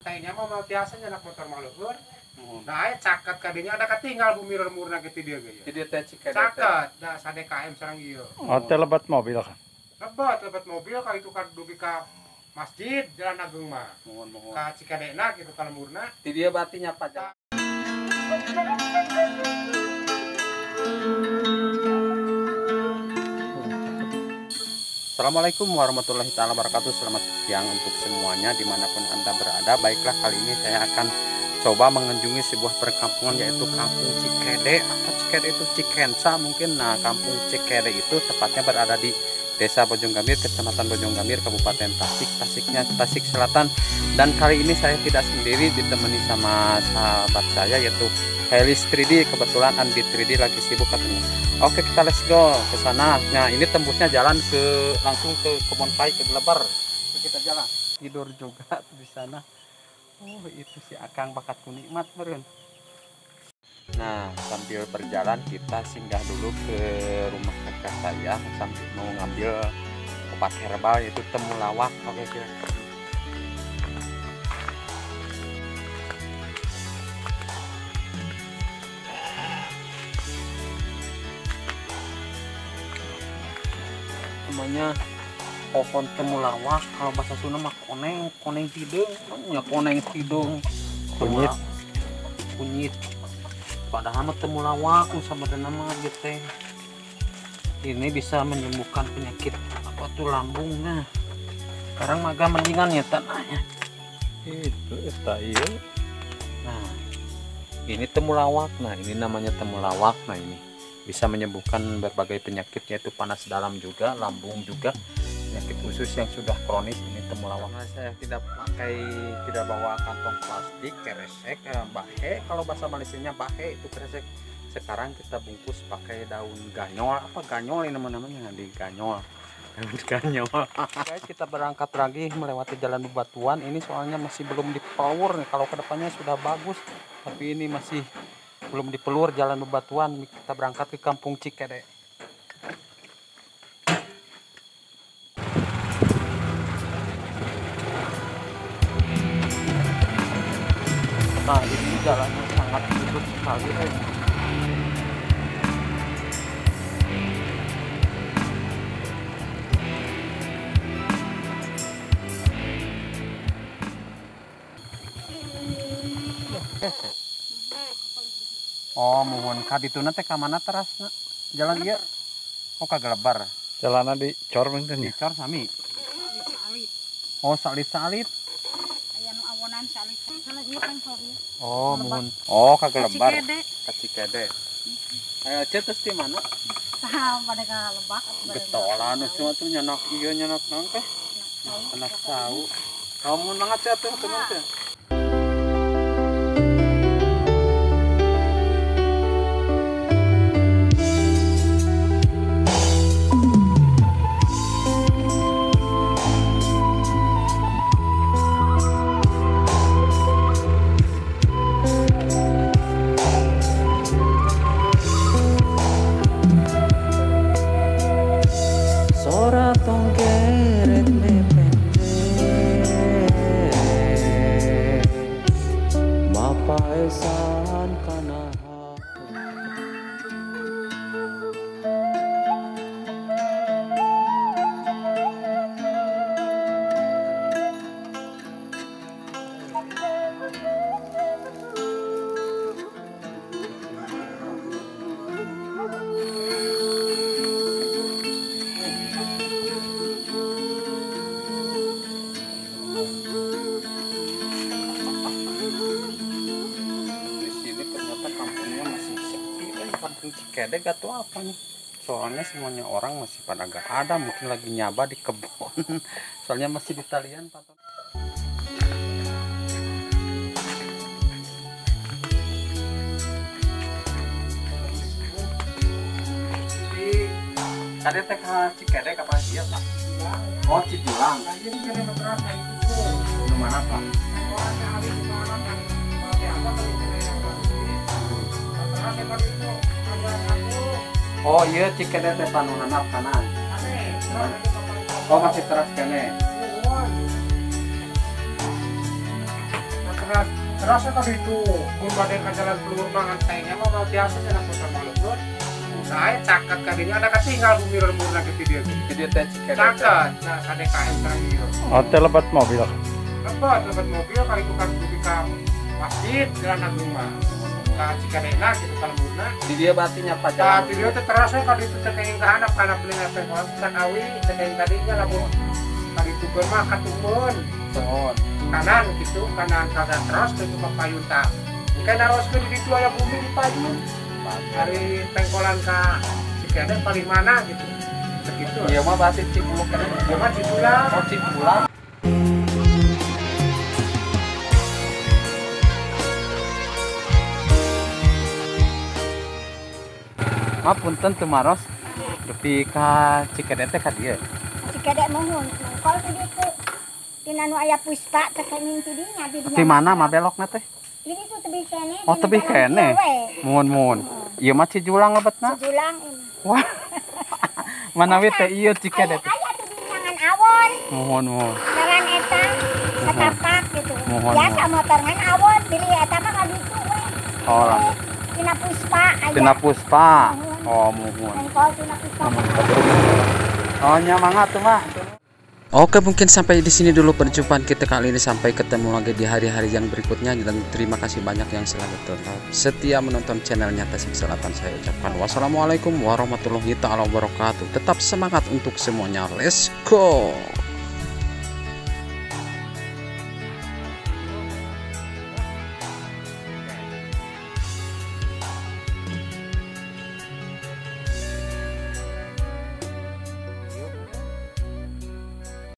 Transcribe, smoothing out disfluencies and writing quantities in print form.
Kayaknya mah biasanya anak motor maluhur. Nah, caket kadinya ada ketinggal bumi murna gitu dia gaya. Jadi teh Cikede. Caket, da SDKM sareng ieu. Oh, teh lebat mobil kan. Lebat mobil kali itu kan dugi ka masjid Jalan Agung mah. Mohon. Ka Cikadena gitu ka lemurna. Ti dia berarti nyapa jalan. Assalamualaikum warahmatullahi taala wabarakatuh. Selamat siang untuk semuanya dimanapun Anda berada. Baiklah, kali ini saya akan coba mengunjungi sebuah perkampungan yaitu Kampung Cikede atau Cikede itu Cikensa mungkin. Nah, Kampung Cikede itu tepatnya berada di Desa Bojonggambir, Kecamatan Bojonggambir, Kabupaten Tasik Selatan. Dan kali ini saya tidak sendiri, ditemani sama sahabat saya yaitu Helis 3D. Kebetulan Andi 3D lagi sibuk katanya. Oke, kita let's go ke sana. Nah, ini tembusnya jalan langsung ke Kebon Pai, ke Gelebar. Kita jalan. Tidur juga di sana. Oh, itu si Akang bakatku nikmat meren. Nah, sambil berjalan kita singgah dulu ke rumah kakak saya sambil mau ngambil obat herbal yaitu temulawak. Oke, kira. Namanya pohon temulawak, kalau bahasa Sunda mah koneng tidung, ya koneng tidung, kunyit. Padahal mah temulawak sama nama gitu. Ini bisa menyembuhkan penyakit apa tuh lambungnya. Sekarang mah agak mendingan ya tanahnya. Itu iya. Nah, ini temulawak. Nah, ini namanya temulawak. Nah, ini bisa menyembuhkan berbagai penyakit yaitu panas dalam juga, lambung juga, penyakit khusus yang sudah kronis. Ini temulawak. Nah, saya tidak bawa kantong plastik, keresek, bahe. Kalau bahasa Malaysianya bahe itu keresek. Sekarang kita bungkus pakai daun ganyol. Apa ganyol ini namanya? Di ganyol. Daun ganyol. Guys, kita berangkat lagi melewati jalan bebatuan. Ini soalnya masih belum dipower nih. Kalau kedepannya sudah bagus, tapi ini masih belum dipelur jalan bebatuan. Kita berangkat ke Kampung Cikede. Nah, ini jalannya sangat sudut sekali. Oh, mohon kadituna teh ka mana terasna? Jalan ieu. Oh, ka Gelebar. Jalannya di cor mungkin ya. Dicor sami. Salit. Oh, salit-salit. Aya nu awonan salit. Kalau ieu kan hobi. Oh, mohon. Oh, ka Gelebar. Cikede. Ka Cikede. Ayo cetus di mana? Tah pada ka Lebak. Getolan semua tuh nyanak ieu nyanak naon teh? Anak tahu. Kamu banget ya tuh teman teh. Cikede gak tahu apa nih, soalnya semuanya orang masih pada gak ada, mungkin lagi nyaba di kebun. Soalnya masih di talian Pak. Tadi teh ke Cikede kapan dia Pak? Oh, Cijulang. Di mana Pak? Oh iya, Cikede teh panuhanap kanan. Oh, masih teras kene. terasa kan itu mun badan ke jalan keluar mangan tengnya mau biasa jalan putar malur. Saya cakat kadinya ada ketinggal bumi remur lagi video. Jadi teh Cikedek. Cakat, nah ada kain terang gitu. Oh, lebat mobil kan. Lebat mobil kali bukan pergi ke masjid jalan rumah. Ka Cikadena gitu kalmurna. Di dia batinya Nah, pacar. video itu terasa kalau itu terkait ke anak beli apa yang pesan awi terkait tadinya lamun kali itu mah katumun Sohon. kanan gitu kanan kanan terus ke cuma payun tak. Kayak naros ke di aya bumi di payun. Dari pengkolan ke Cikadek paling mana gitu. Begitu. Iya mah bati Cipuluk kan. Dia mah Cipulang. Oh Cipulang. Maaf punten teu maros. Dupi ka Cikedek teh ka dieu. Cikadek mohon. Kalau tadi itu tina nu aya Puspa tekening tidinya Di mana mah belokna teh? Ini tuh tebih kene. Oh tebih kene. Mun. Ieu mah Cijulang lebetna. Sejulang ini. Wah. Manawi teh ieu Cikedek. Aya tuh di jangan awon. Mohon. Jalan eta katapak gitu. Mohon. Biasa motor ngan awon pilih eta mah kaditu we. Oh lah. Tina Puspa aya. Tina Puspa. Oh mohon. Engkol tina Puspa. Oh mangga tuh mah. Oke, mungkin sampai di sini dulu perjumpaan kita kali ini. Sampai ketemu lagi di hari-hari yang berikutnya, dan terima kasih banyak yang selalu tetap setia menonton channelnya Tasik Selatan. Saya ucapkan wassalamualaikum warahmatullahi wabarakatuh. Tetap semangat untuk semuanya. Let's go.